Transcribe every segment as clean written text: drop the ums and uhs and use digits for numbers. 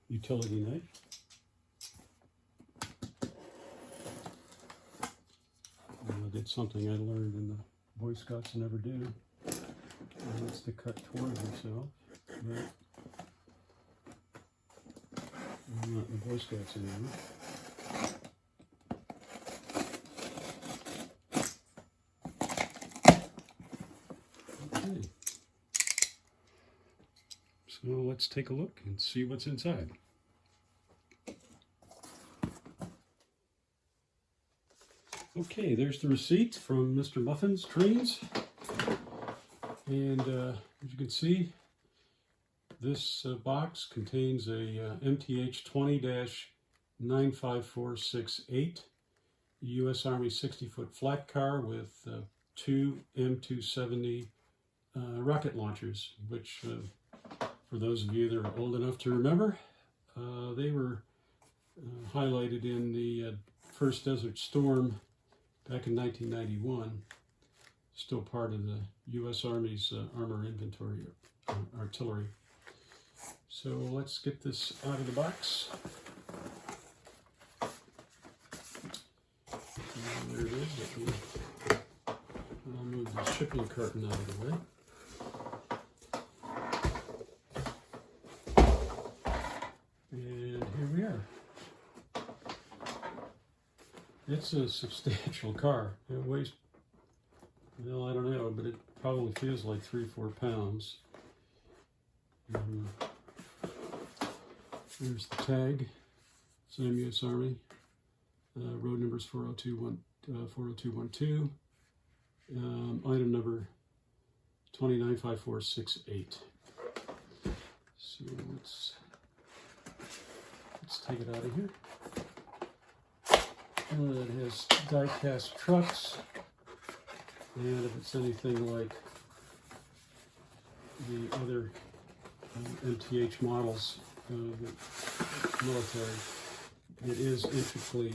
utility knife. I did something I learned in the Boy Scouts never do. And that's to cut towards yourself. But I'm not in the Boy Scouts anymore. Okay. So let's take a look and see what's inside. Okay, there's the receipt from Mr. Muffin's Trains. And as you can see, this box contains a MTH 20-95468 U.S. Army 60-foot flat car with two M270 rocket launchers, which, for those of you that are old enough to remember, they were highlighted in the first Desert Storm back in 1991, still part of the U.S. Army's armor inventory artillery. So let's get this out of the box. And there it is. I'll move the shipping carton out of the way. And here we are. It's a substantial car. It weighs, well, I don't know, but it probably feels like 3-4 pounds. There's the tag, same U.S. Army. Road number is 40212. Item number 295468. So let's take it out of here. It has die-cast trucks, and if it's anything like the other MTH models of the military, it is intricately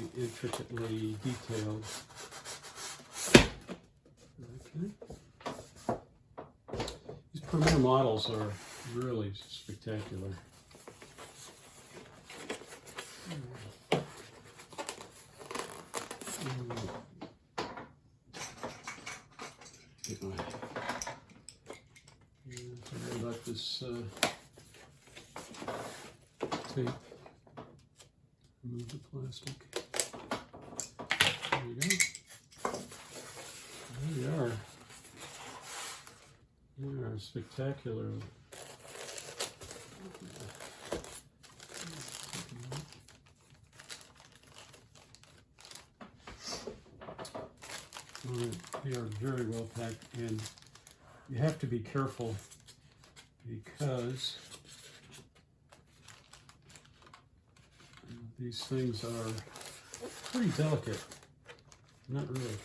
detailed. Okay. These Premier models are really spectacular. Sorry about this tape. Remove the plastic. There you go. There we are. They are spectacular. They are very well packed, and you have to be careful because these things are pretty delicate. Not really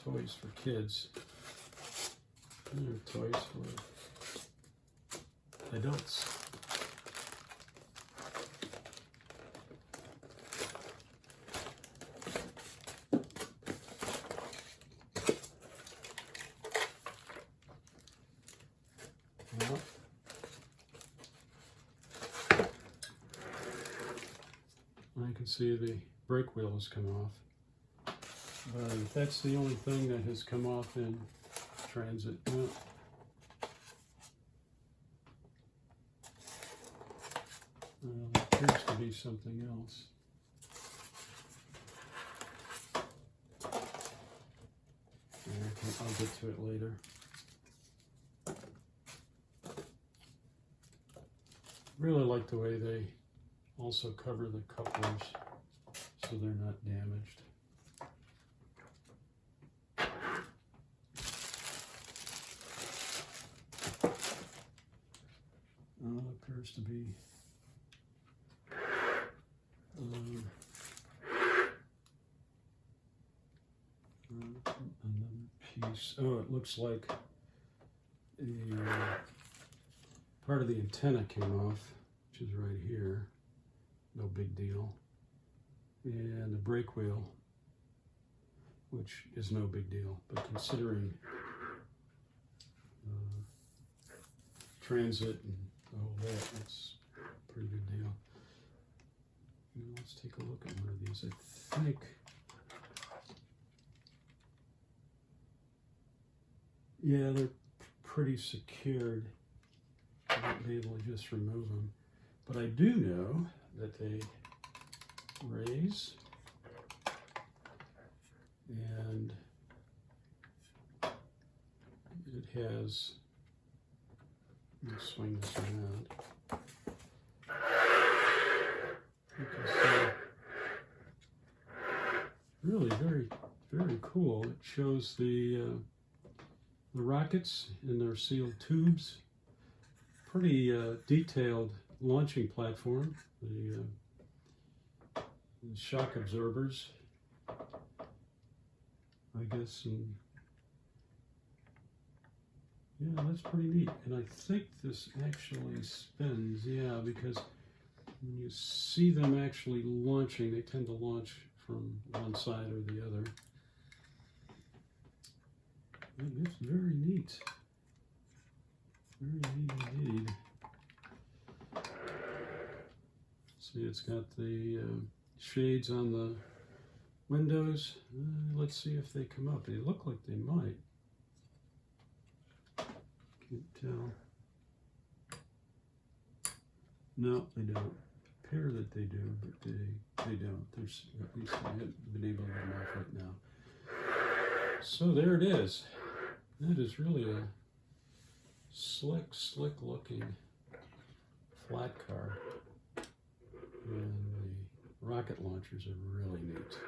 toys for kids. They're toys for adults. I can see the brake wheel has come off. But that's the only thing that has come off in transit. Well, there appears to be something else. I'll get to it later. Really like the way they also cover the couplers so they're not damaged. Appears to be another piece. Oh, it looks like a part of the antenna came off, which is right here. No big deal. And the brake wheel, which is no big deal, but considering transit and all that, it's a pretty good deal. Let's take a look at one of these. I think, yeah, they're pretty secured. I won't be able to just remove them. But I do know that they raise, and it has, let me swing this around. You can see, really very, very cool. It shows the rockets in their sealed tubes. Pretty detailed launching platform. The shock absorbers, I guess, and yeah, that's pretty neat. And I think this actually spins, yeah, because when you see them actually launching, they tend to launch from one side or the other. And it's very neat. Very neat indeed. See, it's got the shades on the windows. Let's see if they come up. They look like they might. Can't tell. No, they don't. Appear that they do, but they don't. There's, at least I haven't been able to get them off right now. So there it is. That is really a slick looking flat car. And the rocket launchers are really neat.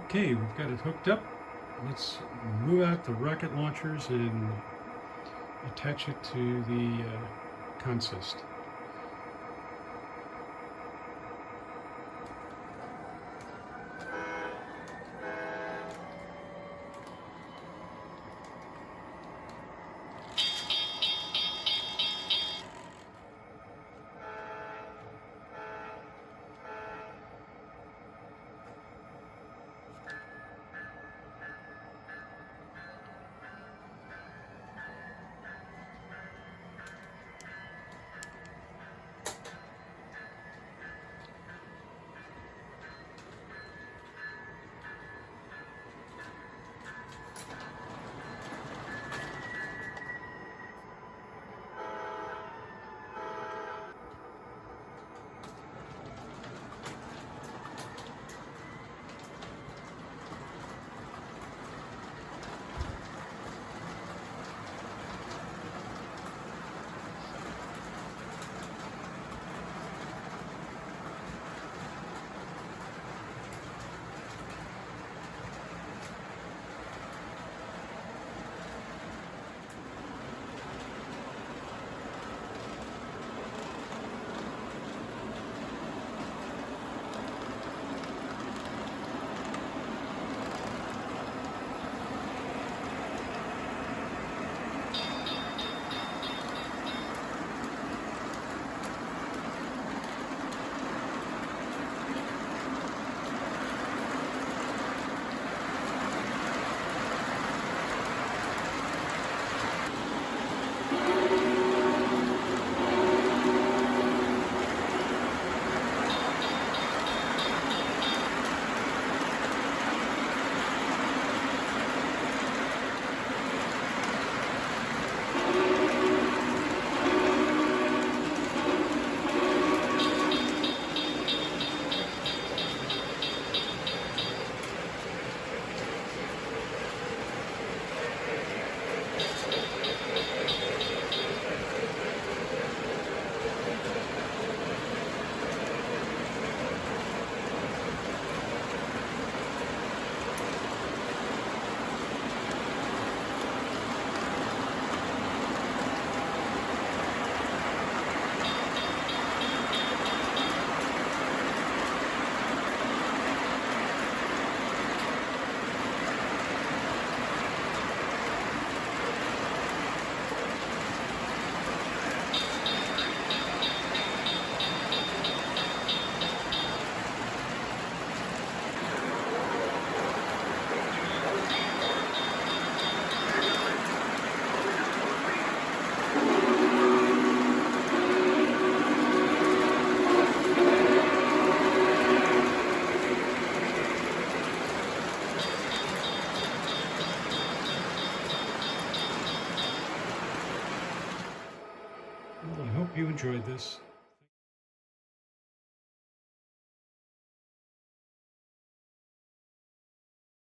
Okay, we've got it hooked up. Let's move out the rocket launchers and attach it to the consist.